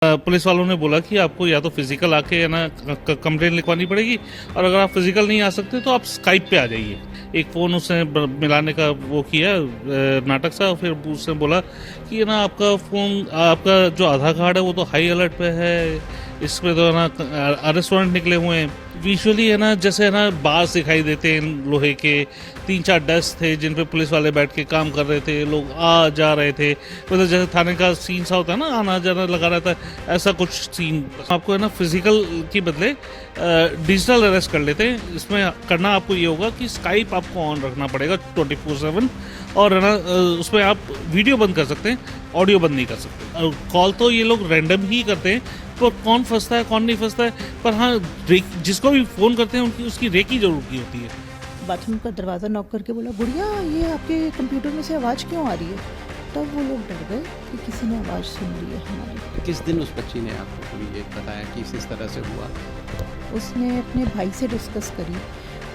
Police वालों ने बोला कि आपको या तो फिजिकल आके है ना कंप्लेंट लिखवानी पड़ेगी, और अगर आप फिजिकल नहीं आ सकते तो आप स्काइप पे आ जाइए। एक फ़ोन उसने मिलाने का वो किया नाटक सा, फिर उसने बोला कि ना आपका फ़ोन, आपका जो आधार कार्ड है वो तो हाई अलर्ट पे है, इस पे तो है ना अरेस्ट वारंट निकले हुए हैं। विजुअली है ना, जैसे है ना बार्स दिखाई देते हैं लोहे के, 3-4 डेस्क थे जिन पे पुलिस वाले बैठ के काम कर रहे थे, लोग आ जा रहे थे, मतलब जैसे थाने का सीन सा होता है ना, आना जाना लगा रहता है, ऐसा कुछ सीन। आपको है ना फिजिकल की बदले डिजिटल अरेस्ट कर लेते हैं। इसमें करना आपको ये होगा कि स्काइप आपको ऑन रखना पड़ेगा 24/7, और है ना उसमें आप वीडियो बंद कर सकते हैं, ऑडियो बंद नहीं कर सकते। कॉल तो ये लोग रैंडम ही करते हैं, पर कौन फंसता है कौन नहीं फंसता है, पर हाँ जिसको भी फ़ोन करते हैं उनकी उसकी रेकी जरूर की होती है। बाथरूम का दरवाज़ा नॉक करके बोला, गुड़िया ये आपके कंप्यूटर में से आवाज़ क्यों आ रही है? तब वो लोग डर गए कि किसी ने आवाज़ सुन ली है हमारी। किस दिन उस बच्ची ने आपको कोई ये बताया कि इस तरह से हुआ? उसने अपने भाई से डिस्कस करी।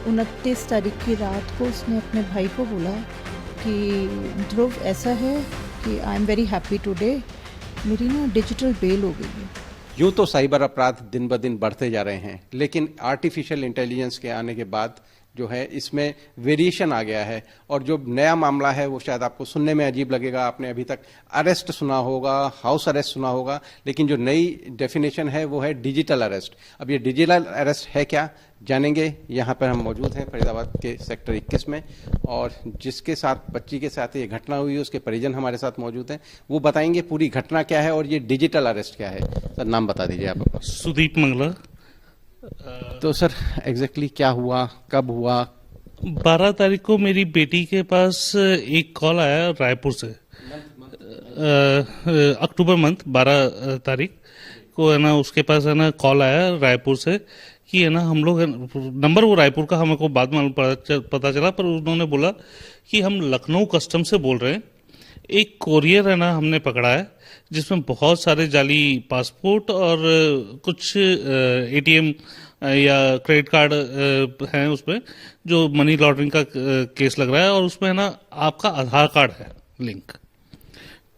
29 तारीख की रात को उसने अपने भाई को बोला कि ध्रुव ऐसा है कि I am very happy today, मेरी ना डिजिटल बेल हो गई है। यूं तो साइबर अपराध दिन ब दिन बढ़ते जा रहे हैं, लेकिन आर्टिफिशियल इंटेलिजेंस के आने के बाद जो है इसमें वेरिएशन आ गया है। और जो नया मामला है वो शायद आपको सुनने में अजीब लगेगा। आपने अभी तक अरेस्ट सुना होगा, हाउस अरेस्ट सुना होगा, लेकिन जो नई डेफिनेशन है वो है डिजिटल अरेस्ट। अब ये डिजिटल अरेस्ट है क्या, जानेंगे। यहाँ पर हम मौजूद हैं फरीदाबाद के सेक्टर 21 में, और जिसके साथ बच्ची के साथ ये घटना हुई है उसके परिजन हमारे साथ मौजूद हैं। वो बताएंगे पूरी घटना क्या है और ये डिजिटल अरेस्ट क्या है। सर नाम बता दीजिए आप अपना। सुदीप मंगला। तो सर एग्जैक्टली क्या हुआ, कब हुआ? 12 तारीख को मेरी बेटी के पास एक कॉल आया रायपुर से। अक्टूबर मंथ 12 तारीख को है ना उसके पास है ना कॉल आया रायपुर से कि है ना हम लोग, नंबर वो रायपुर का हमको बाद में पता चला, पर उन्होंने बोला कि हम लखनऊ कस्टम से बोल रहे हैं, एक कोरियर है ना हमने पकड़ा है जिसमें बहुत सारे जाली पासपोर्ट और कुछ एटीएम या क्रेडिट कार्ड हैं उसमें, जो मनी लॉन्ड्रिंग का केस लग रहा है, और उसमें है ना आपका आधार कार्ड है लिंक।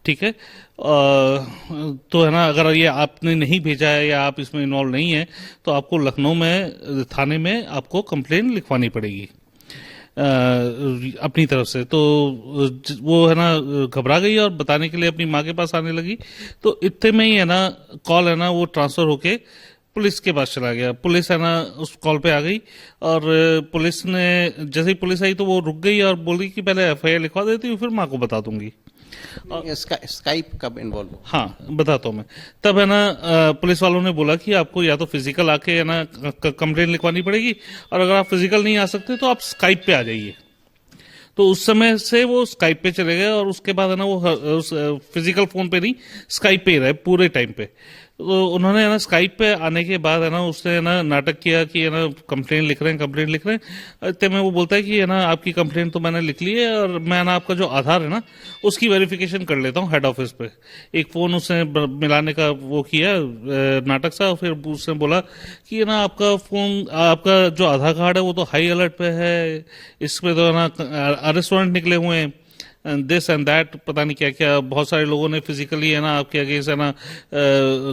ठीक है, तो है ना अगर ये आपने नहीं भेजा है या आप इसमें इन्वॉल्व नहीं है तो आपको लखनऊ में थाने में आपको कंप्लेन लिखवानी पड़ेगी अपनी तरफ से। तो वो है ना घबरा गई और बताने के लिए अपनी माँ के पास आने लगी। तो इतने में ही है ना कॉल है ना वो ट्रांसफर होके पुलिस के पास चला गया। पुलिस है ना उस कॉल पे आ गई, और पुलिस ने जैसे ही पुलिस आई तो वो रुक गई और बोली कि पहले एफआईआर लिखवा देती हूँ, फिर माँ को बता दूंगी। स्काइप कब इन्वॉल्व हुआ? हाँ बताता हूँ मैं। तब है ना पुलिस वालों ने बोला कि आपको या तो फिजिकल आके है ना कंप्लेंट लिखवानी पड़ेगी, और अगर आप फिजिकल नहीं आ सकते तो आप स्काइप पे आ जाइए। तो उस समय से वो स्काइप पे चले गए, और उसके बाद है ना वो फिजिकल फोन पे नहीं स्काइप पे ही रहे पूरे टाइम पे। तो उन्होंने है ना स्काइप पे आने के बाद है ना उसने है ना नाटक किया कि है ना कंप्लेंट लिख रहे हैं। इतने में वो बोलता है कि है ना आपकी कंप्लेंट तो मैंने लिख ली है, और मैं ना आपका जो आधार है ना उसकी वेरिफिकेशन कर लेता हूँ हेड ऑफिस पे। एक फोन उसने मिलाने का वो किया नाटक सा, फिर उसने बोला कि है ना आपका फोन, आपका जो आधार कार्ड है वो तो हाई अलर्ट पे है, इस पे तो है ना अरेस्ट वारंट निकले हुए हैं, दिस एंड दैट, पता नहीं क्या क्या। बहुत सारे लोगों ने फिजिकली है ना आपके अगेंस्ट है ना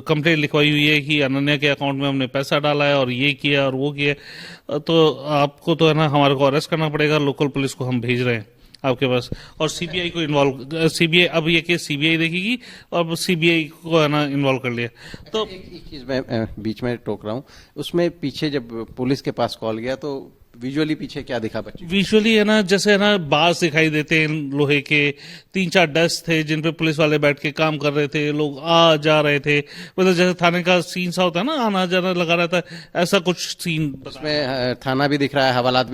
कंप्लेंट लिखवाई हुई है कि अनन्या के अकाउंट में हमने पैसा डाला है और ये किया और वो किया। तो आपको तो है ना हमारे को अरेस्ट करना पड़ेगा, लोकल पुलिस को हम भेज रहे हैं आपके पास, और सीबीआई को इन्वॉल्व, सीबीआई अब ये केस सीबीआई देखेगी, और सीबीआई को है ना इन्वॉल्व कर लिया। तो एक चीज मैं बीच में टोक रहा हूँ, उसमें पीछे जब पुलिस के पास कॉल गया तो विजुअली पीछे क्या दिखा बच्चे? विजुअली है ना, जैसे है ना बार्स दिखाई देते हैं लोहे के, 3-4 डेस्क थे जिन पे पुलिस वाले बैठ के काम कर रहे थे, लोग आ जा रहे थे, मतलब जैसे थाने का सीन सा होता है ना, आना जाना लगा रहता है, ऐसा कुछ सीन। उसमें थाना भी दिख रहा है, हवालात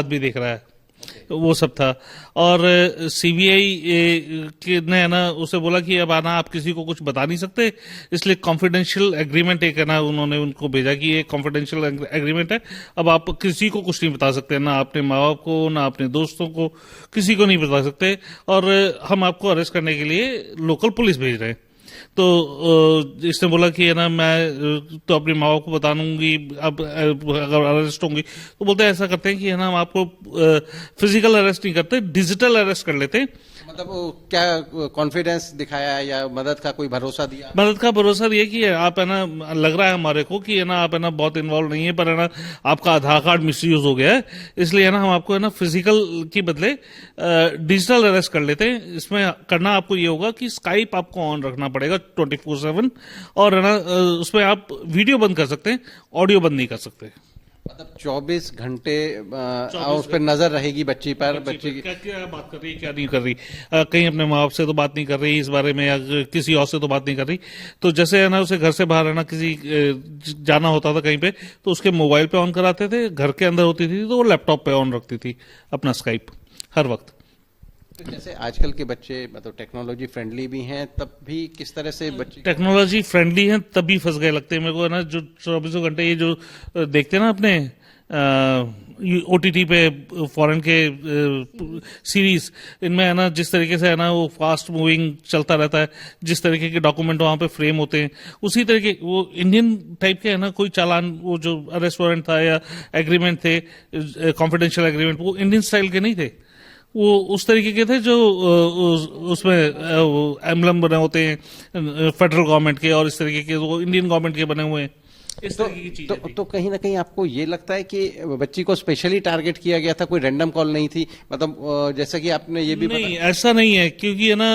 भी दिख रहा है, वो सब था। और सीबीआई ने है ना उसे बोला कि अब आना आप किसी को कुछ बता नहीं सकते, इसलिए कॉन्फिडेंशियल एग्रीमेंट एक है ना उन्होंने उनको भेजा कि ये कॉन्फिडेंशियल एग्रीमेंट है, अब आप किसी को कुछ नहीं बता सकते, ना अपने माँ बाप को ना अपने दोस्तों को, किसी को नहीं बता सकते, और हम आपको अरेस्ट करने के लिए लोकल पुलिस भेज रहे हैं। तो इसने बोला कि है ना मैं तो अपनी माँ बाप को बता दूंगी, अब अगर अरेस्ट होंगी तो बोलते हैं ऐसा करते हैं कि है ना हम आपको फिजिकल अरेस्ट नहीं करते, डिजिटल अरेस्ट कर लेते हैं। मतलब वो क्या कॉन्फिडेंस दिखाया है या मदद का कोई भरोसा दिया? मदद का भरोसा दिया कि आप है ना, लग रहा है हमारे को कि है ना आप है ना बहुत इन्वॉल्व नहीं है, पर है ना आपका आधार कार्ड मिसयूज हो गया है, इसलिए है ना हम आपको है ना फिजिकल की बदले डिजिटल अरेस्ट कर लेते हैं। इसमें करना आपको ये होगा कि स्काइप आपको ऑन रखना पड़ेगा 24/7, और है ना उसमें आप वीडियो बंद कर सकते हैं, ऑडियो बंद नहीं कर सकते। मतलब 24 घंटे उस पर नजर रहेगी बच्ची पर, बच्ची की। क्या क्या बात कर रही है, क्या नहीं कर रही, कहीं अपने माँ बाप से तो बात नहीं कर रही इस बारे में, या किसी और से तो बात नहीं कर रही। तो जैसे है ना उसे घर से बाहर है ना किसी जाना होता था कहीं पे, तो उसके मोबाइल पे ऑन कराते थे, घर के अंदर होती थी तो वो लैपटॉप पे ऑन रखती थी अपना स्काइप हर वक्त। तो जैसे आजकल के बच्चे मतलब टेक्नोलॉजी फ्रेंडली भी हैं, तब भी किस तरह से बच्चे टेक्नोलॉजी फ्रेंडली है तभी फंस गए लगते हैं मेरे को है ना, जो 24 घंटे ये जो देखते हैं ना अपने OTT पे फॉरेन के सीरीज, इनमें है ना जिस तरीके से है ना वो फास्ट मूविंग चलता रहता है, जिस तरीके के डॉक्यूमेंट वहां पे फ्रेम होते हैं, उसी तरीके वो इंडियन टाइप के है ना कोई चालान, वो जो अरेस्ट वारंट था या एग्रीमेंट थे, कॉन्फिडेंशियल एग्रीमेंट, वो इंडियन स्टाइल के नहीं थे, वो उस तरीके के थे जो उसमें एम्बलम बने होते हैं फेडरल गवर्नमेंट के, और इस तरीके के वो इंडियन गवर्नमेंट के बने हुए हैं, इस तो, तरीके की चीजें थी। तो कहीं ना कहीं आपको ये लगता है कि बच्ची को स्पेशली टारगेट किया गया था, कोई रैंडम कॉल नहीं थी? मतलब जैसा कि आपने ये भी नहीं, ऐसा नहीं है, क्योंकि है ना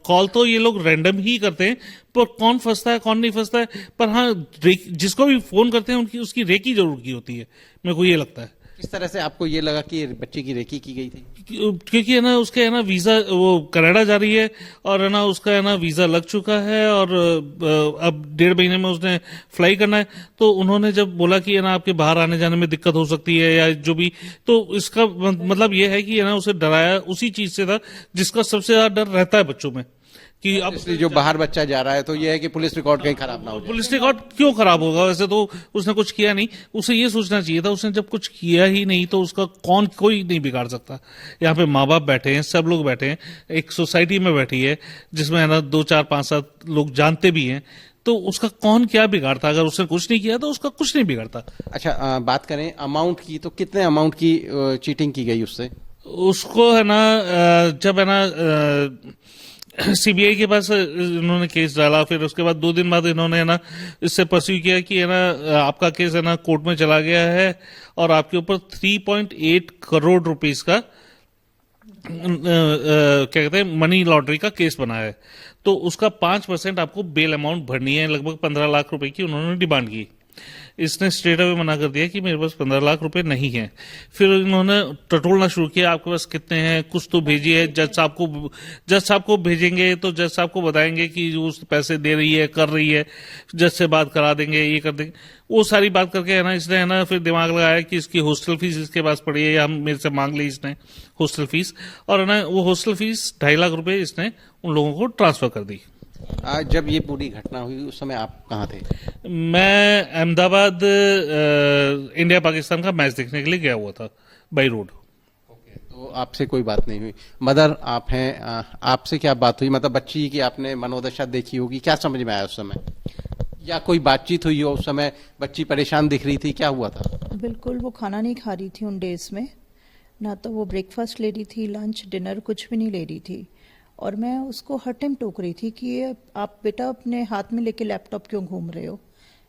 कॉल तो ये लोग रैंडम ही करते हैं, पर कौन फंसता है कौन नहीं फंसता है, पर हाँ जिसको भी फोन करते हैं उनकी उसकी रेकी जरूर की होती है, मेरे को ये लगता है। किस तरह से आपको ये लगा कि बच्ची की रेकी की गई थी? क्योंकि है ना उसके है ना वीजा, वो कनाडा जा रही है, और है ना उसका है ना वीजा लग चुका है, और अब 1.5 महीने में उसने फ्लाई करना है, तो उन्होंने जब बोला कि है ना आपके बाहर आने जाने में दिक्कत हो सकती है या जो भी, तो इसका मतलब ये है कि है ना उसे डराया उसी चीज से था जिसका सबसे ज्यादा डर रहता है बच्चों में, कि अब इसलिए जो बाहर बच्चा जा रहा है तो ये है कि पुलिस रिकॉर्ड कहीं खराब ना हो जाए। पुलिस रिकॉर्ड क्यों खराब होगा, वैसे तो उसने कुछ किया नहीं, उसे ये सोचना चाहिए था उसने जब कुछ किया ही नहीं तो उसका कोई नहीं बिगाड़ सकता। यहाँ पे माँ बाप बैठे हैं, सब लोग बैठे हैं, एक सोसाइटी में बैठी है जिसमें है ना 2, 4, 5, 7 लोग जानते भी हैं, तो उसका कौन क्या बिगाड़ता, अगर उसने कुछ नहीं किया तो उसका कुछ नहीं बिगाड़ता। अच्छा, बात करें अमाउंट की, तो कितने अमाउंट की चीटिंग की गई उससे? उसको है ना जब है ना सीबीआई के पास इन्होंने केस डाला, फिर उसके बाद 2 दिन बाद इन्होंने है ना इससे परस्यू किया कि है ना आपका केस है ना कोर्ट में चला गया है, और आपके ऊपर 3.8 करोड़ रुपीस का क्या कहते हैं मनी लॉन्ड्री का केस बना है, तो उसका 5% आपको बेल अमाउंट भरनी है, लगभग 15 लाख रुपए की उन्होंने डिमांड की। इसने स्ट्रेट अवे मना कर दिया कि मेरे पास 15 लाख रुपए नहीं है। फिर इन्होंने टटोलना शुरू किया, आपके पास कितने हैं, कुछ तो भेजिए, जज साहब को भेजेंगे तो जज साहब को बताएंगे कि उस पैसे दे रही है, कर रही है, जज से बात करा देंगे, ये कर देंगे, वो सारी बात करके है ना इसने है ना फिर दिमाग लगाया कि इसकी हॉस्टल फीस इसके पास पड़ी है, या हम मेरे से मांग ली इसने हॉस्टल फीस, और है ना वो हॉस्टल फीस 2.5 लाख रुपए इसने उन लोगों को ट्रांसफर कर दी। आज जब ये पूरी घटना हुई उस समय आप कहाँ थे? मैं अहमदाबाद इंडिया पाकिस्तान का मैच देखने के लिए गया हुआ था बाई रोड। तो आपसे कोई बात नहीं हुई? मदर आप हैं, आपसे क्या बात हुई? मतलब बच्ची की आपने मनोदशा देखी होगी, क्या समझ में आया उस समय, या कोई बातचीत हुई हो उस समय? बच्ची परेशान दिख रही थी, क्या हुआ था? बिल्कुल वो खाना नहीं खा रही थी उन डेज में, ना तो वो ब्रेकफास्ट ले रही थी, लंच डिनर कुछ भी नहीं ले रही थी, और मैं उसको हर टाइम टोक रही थी कि ये आप बेटा अपने हाथ में लेके लैपटॉप क्यों घूम रहे हो,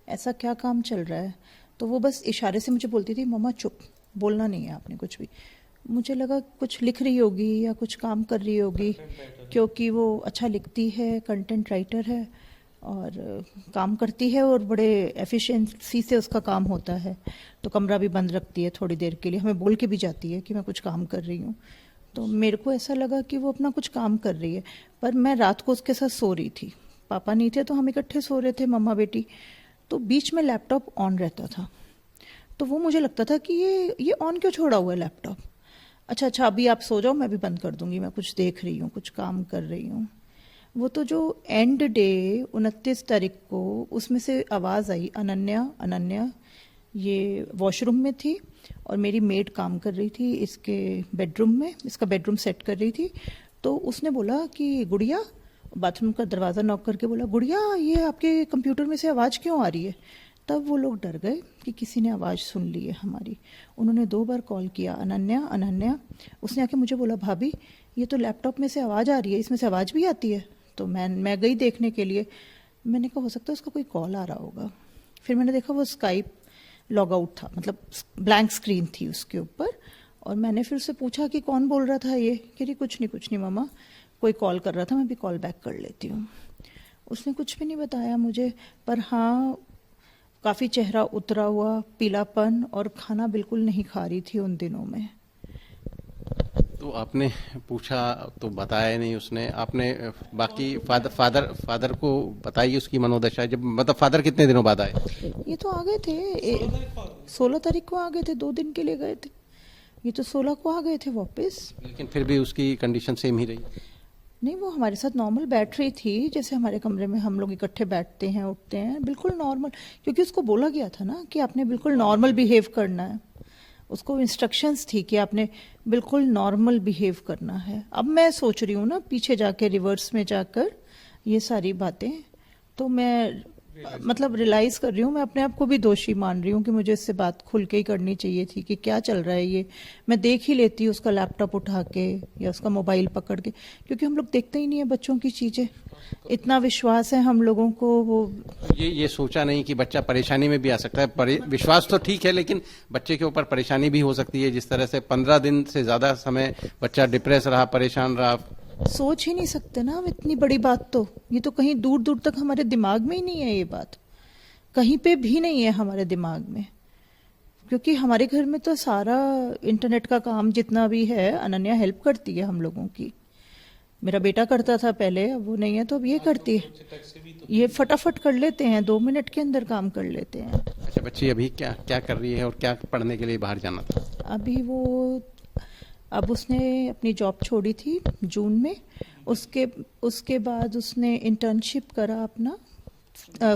ऐसा क्या काम चल रहा है? तो वो बस इशारे से मुझे बोलती थी मम्मा चुप, बोलना नहीं है आपने कुछ भी। मुझे लगा कुछ लिख रही होगी या कुछ काम कर रही होगी, क्योंकि वो अच्छा लिखती है, कंटेंट राइटर है और काम करती है, और बड़े एफिशिएंसी से उसका काम होता है। तो कमरा भी बंद रखती है थोड़ी देर के लिए, हमें बोल के भी जाती है कि मैं कुछ काम कर रही हूँ। तो मेरे को ऐसा लगा कि वो अपना कुछ काम कर रही है, पर मैं रात को उसके साथ सो रही थी, पापा नहीं थे तो हम इकट्ठे सो रहे थे मम्मा बेटी, तो बीच में लैपटॉप ऑन रहता था, तो वो मुझे लगता था कि ये ऑन क्यों छोड़ा हुआ है लैपटॉप। अच्छा अभी आप सो जाओ, मैं भी बंद कर दूंगी, मैं कुछ देख रही हूँ, कुछ काम कर रही हूँ। वो तो जो एंड डे 29 तारीख को उसमें से आवाज़ आई, अनन्या ये वॉशरूम में थी और मेरी मेड काम कर रही थी इसके बेडरूम में, इसका बेडरूम सेट कर रही थी। तो उसने बोला कि गुड़िया, बाथरूम का दरवाज़ा नॉक करके बोला गुड़िया ये आपके कंप्यूटर में से आवाज़ क्यों आ रही है। तब वो लोग डर गए कि किसी ने आवाज़ सुन ली है हमारी। उन्होंने 2 बार कॉल किया, अनन्या। उसने आके मुझे बोला भाभी ये तो लैपटॉप में से आवाज़ आ रही है, इसमें से आवाज़ भी आती है। तो मैं गई देखने के लिए, मैंने कहा हो सकता है उसका कोई कॉल आ रहा होगा। फिर मैंने देखा वो स्काइप लॉग आउट था, मतलब ब्लैंक स्क्रीन थी उसके ऊपर। और मैंने फिर उससे पूछा कि कौन बोल रहा था ये, कह रही कुछ नहीं मामा, कोई कॉल कर रहा था, मैं भी कॉल बैक कर लेती हूँ। उसने कुछ भी नहीं बताया मुझे, पर हाँ काफ़ी चेहरा उतरा हुआ, पीलापन, और खाना बिल्कुल नहीं खा रही थी उन दिनों में। तो आपने पूछा तो बताया नहीं उसने, आपने बाकी फादर को बताई उसकी मनोदशा, जब मतलब फादर कितने दिनों बाद आए? ये तो आ गए थे 16 तारीख को आ गए थे, 2 दिन के लिए गए थे। ये तो 16 को आ गए थे वापस। लेकिन फिर भी उसकी कंडीशन सेम ही रही? नहीं, वो हमारे साथ नॉर्मल बैठ रही थी, जैसे हमारे कमरे में हम लोग इकट्ठे बैठते हैं उठते हैं, बिल्कुल नॉर्मल। क्योंकि उसको बोला गया था ना कि आपने बिल्कुल नॉर्मल बिहेव करना है, उसको इंस्ट्रक्शंस थी कि आपने बिल्कुल नॉर्मल बिहेव करना है। अब मैं सोच रही हूँ ना पीछे जाके, रिवर्स में जाकर ये सारी बातें, तो मैं मतलब रियलाइज कर रही हूँ, मैं अपने आप को भी दोषी मान रही हूँ कि मुझे इससे बात खुल के ही करनी चाहिए थी कि क्या चल रहा है ये। मैं देख ही लेती हूँ उसका लैपटॉप उठा के या उसका मोबाइल पकड़ के, क्योंकि हम लोग देखते ही नहीं है बच्चों की चीजें। इतना विश्वास है हम लोगों को। वो ये सोचा नहीं कि बच्चा परेशानी में भी आ सकता है? विश्वास तो ठीक है, लेकिन बच्चे के ऊपर परेशानी भी हो सकती है। जिस तरह से 15 दिन से ज्यादा समय बच्चा डिप्रेस रहा, परेशान रहा, सोच ही नहीं सकते ना हम इतनी बड़ी बात। तो ये तो कहीं दूर दूर तक हमारे दिमाग में ही नहीं है, ये बात कहीं पे भी नहीं है हमारे दिमाग में। क्योंकि हमारे घर में तो सारा इंटरनेट का काम जितना भी है, अनन्या हेल्प करती है हम लोगों की। मेरा बेटा करता था पहले, अब वो नहीं है तो अब ये करती है। ये फटाफट कर लेते हैं, 2 मिनट के अंदर काम कर लेते हैं। अच्छा, बच्ची अभी क्या क्या कर रही है और क्या पढ़ने के लिए बाहर जाना था? अभी वो, अब उसने अपनी जॉब छोड़ी थी जून में। उसके बाद उसने इंटर्नशिप करा अपना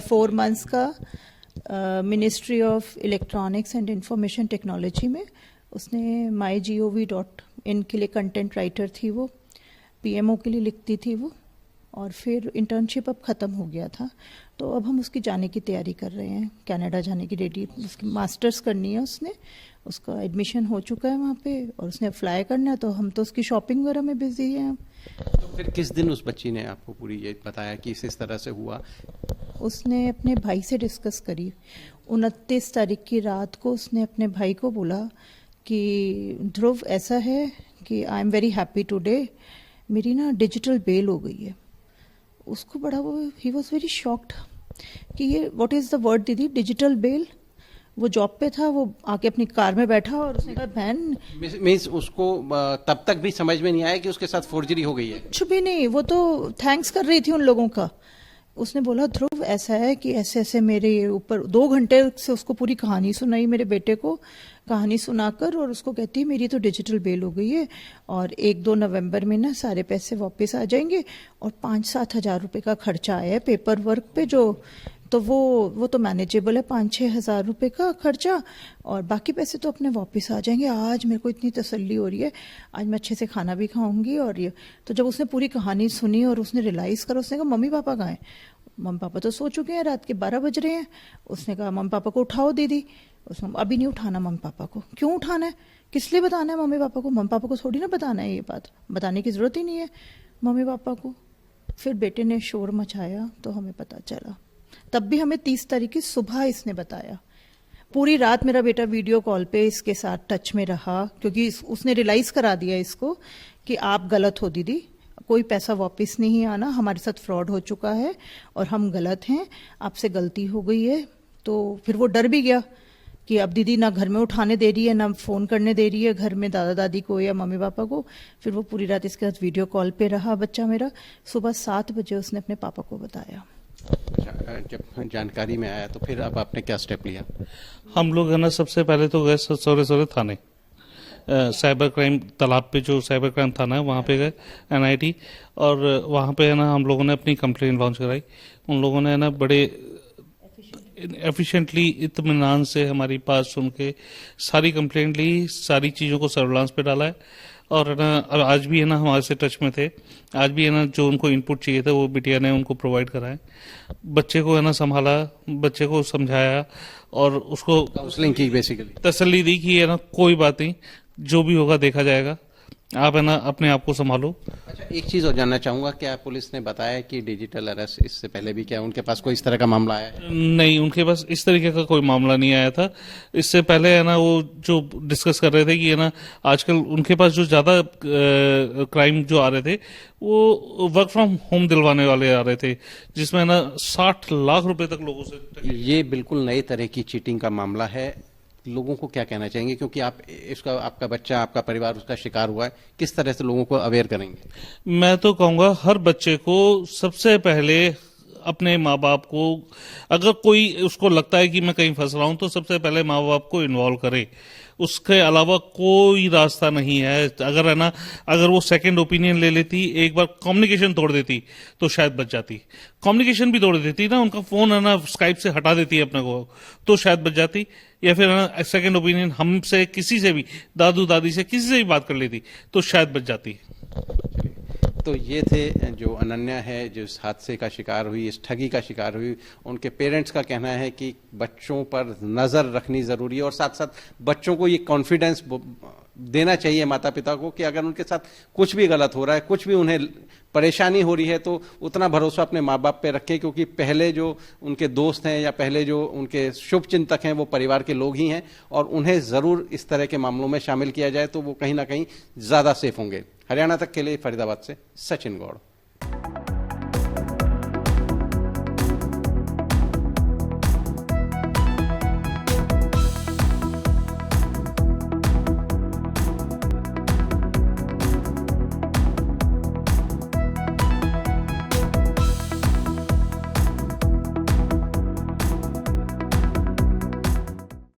4 मंथ्स का ministry of electronics and information technology में। उसने mygov.in के लिए कंटेंट राइटर थी वो, PMO के लिए लिखती थी वो। और फिर इंटर्नशिप अब ख़त्म हो गया था, तो अब हम उसकी जाने की तैयारी कर रहे हैं, कनाडा जाने की रेडी। उसकी मास्टर्स करनी है उसने, उसका एडमिशन हो चुका है वहाँ पे, और उसने अप्लाई करना है। तो हम तो उसकी शॉपिंग वगैरह में बिजी हैं। तो फिर किस दिन उस बच्ची ने आपको पूरी ये बताया कि इस तरह से हुआ? उसने अपने भाई से डिस्कस करी। 29 तारीख की रात को उसने अपने भाई को बोला कि ध्रुव ऐसा है कि I am very happy today, मेरी ना डिजिटल बेल हो गई है। उसको बड़ा वो, ही वॉज वेरी शॉक्ड कि ये व्हाट इज़ द वर्ड दीदी, डिजिटल बेल। वो जॉब पे था, वो आके अपनी कार में बैठा और उसने कहा बहन, मीन्स उसको तब तक भी समझ में नहीं आया कि उसके साथ फोर्जरी हो गई है? कुछ भी नहीं, वो तो थैंक्स कर रही थी उन लोगों का। उसने बोला ध्रुव ऐसा है कि ऐसे ऐसे मेरे ऊपर 2 घंटे से उसको पूरी कहानी सुनाई, मेरे बेटे को कहानी सुनाकर, और उसको कहती है मेरी तो डिजिटल बेल हो गई है और 1-2 नवंबर में ना सारे पैसे वापस आ जाएंगे, और 5-7 हज़ार रुपये का खर्चा आया है पेपर वर्क पे, जो तो वो तो मैनेजेबल है, 5-6 हज़ार रुपये का खर्चा, और बाकी पैसे तो अपने वापस आ जाएंगे। आज मेरे को इतनी तसल्ली हो रही है, आज मैं अच्छे से खाना भी खाऊंगी। और ये तो जब उसने पूरी कहानी सुनी और उसने रियलाइज़ करा, उसने कहा मम्मी पापा कहाँ हैं? मम्मी पापा तो सो चुके हैं, रात के 12 बज रहे हैं। उसने कहा मम्मी पापा को उठाओ दीदी। उसने अभी नहीं उठाना मम्मी पापा को। क्यों उठाना है, किस लिए बताना है मम्मी पापा को? मम्मी पापा को थोड़ी ना बताना है, ये बात बताने की ज़रूरत ही नहीं है मम्मी पापा को। फिर बेटे ने शोर मचाया तो हमें पता चला, तब भी हमें 30 तारीख की सुबह इसने बताया। पूरी रात मेरा बेटा वीडियो कॉल पे इसके साथ टच में रहा, क्योंकि उसने रियलाइज़ करा दिया इसको कि आप गलत हो दीदी, कोई पैसा वापस नहीं आना, हमारे साथ फ्रॉड हो चुका है और हम गलत हैं, आपसे गलती हो गई है। तो फिर वो डर भी गया कि अब दीदी ना घर में उठाने दे रही है, ना फ़ोन करने दे रही है घर में दादा दादी को या मम्मी पापा को। फिर वो पूरी रात इसके साथ वीडियो कॉल पे रहा बच्चा मेरा। सुबह 7 बजे उसने अपने पापा को बताया। जब जानकारी में आया तो फिर अब आपने क्या स्टेप लिया? हम लोग है ना सबसे पहले तो गए सौरे थाने, साइबर क्राइम तालाब पे जो साइबर क्राइम थाना है वहाँ पे गए NIT, और वहाँ पे है ना हम लोगों ने अपनी कंप्लेंट लॉन्च कराई। उन लोगों ने है ना बड़े एफिशिएंटली इत्मीनान से हमारी बात सुन के सारी कंप्लेंट ली, सारी चीज़ों को सर्विलांस पे डाला है। और है ना, और आज भी है ना हमारे से टच में थे, आज भी है ना जो उनको इनपुट चाहिए था वो बिटिया ने उनको प्रोवाइड कराए। बच्चे को है ना संभाला, बच्चे को समझाया और उसको काउंसलिंग की, बेसिकली तसल्ली दी कि है ना कोई बात नहीं, जो भी होगा देखा जाएगा। आप है ना अपने आप को संभालो। अच्छा, एक चीज और जानना चाहूंगा, क्या पुलिस ने बताया कि डिजिटल अरेस्ट इससे पहले भी क्या उनके पास कोई इस तरह का मामला आया है? नहीं, उनके पास इस तरीके का कोई मामला नहीं आया था। इससे पहले है ना वो जो डिस्कस कर रहे थे कि है ना आजकल उनके पास जो ज्यादा क्राइम जो आ रहे थे वो वर्क फ्रॉम होम दिलवाने वाले आ रहे थे, जिसमें है ना 60 लाख रुपए तक लोगों से ठगी। ये बिल्कुल नई तरह की चीटिंग का मामला है। लोगों को क्या कहना चाहेंगे, क्योंकि आप इसका, आपका बच्चा, आपका परिवार उसका शिकार हुआ है, किस तरह से लोगों को अवेयर करेंगे? मैं तो कहूंगा हर बच्चे को सबसे पहले अपने माँ बाप को, अगर कोई उसको लगता है कि मैं कहीं फंस रहा हूं तो सबसे पहले माँ बाप को इन्वॉल्व करे। उसके अलावा कोई रास्ता नहीं है। अगर है ना, अगर वो सेकंड ओपिनियन ले लेती, एक बार कम्युनिकेशन तोड़ देती तो शायद बच जाती। कम्युनिकेशन भी तोड़ देती ना, उनका फोन है ना स्काइप से हटा देती है अपने को, तो शायद बच जाती। या फिर है ना सेकंड ओपिनियन हमसे, किसी से भी, दादू दादी से, किसी से भी बात कर लेती तो शायद बच जाती। तो ये थे जो अनन्या है, जो इस हादसे का शिकार हुई, इस ठगी का शिकार हुई। उनके पेरेंट्स का कहना है कि बच्चों पर नज़र रखनी ज़रूरी है और साथ साथ बच्चों को ये कॉन्फिडेंस देना चाहिए माता पिता को कि अगर उनके साथ कुछ भी गलत हो रहा है, कुछ भी उन्हें परेशानी हो रही है, तो उतना भरोसा अपने माँ बाप पे रखें, क्योंकि पहले जो उनके दोस्त हैं या पहले जो उनके शुभ चिंतक हैं वो परिवार के लोग ही हैं, और उन्हें ज़रूर इस तरह के मामलों में शामिल किया जाए तो वो कहीं ना कहीं ज़्यादा सेफ होंगे। हरियाणा तक के लिए फरीदाबाद से सचिन गौड़।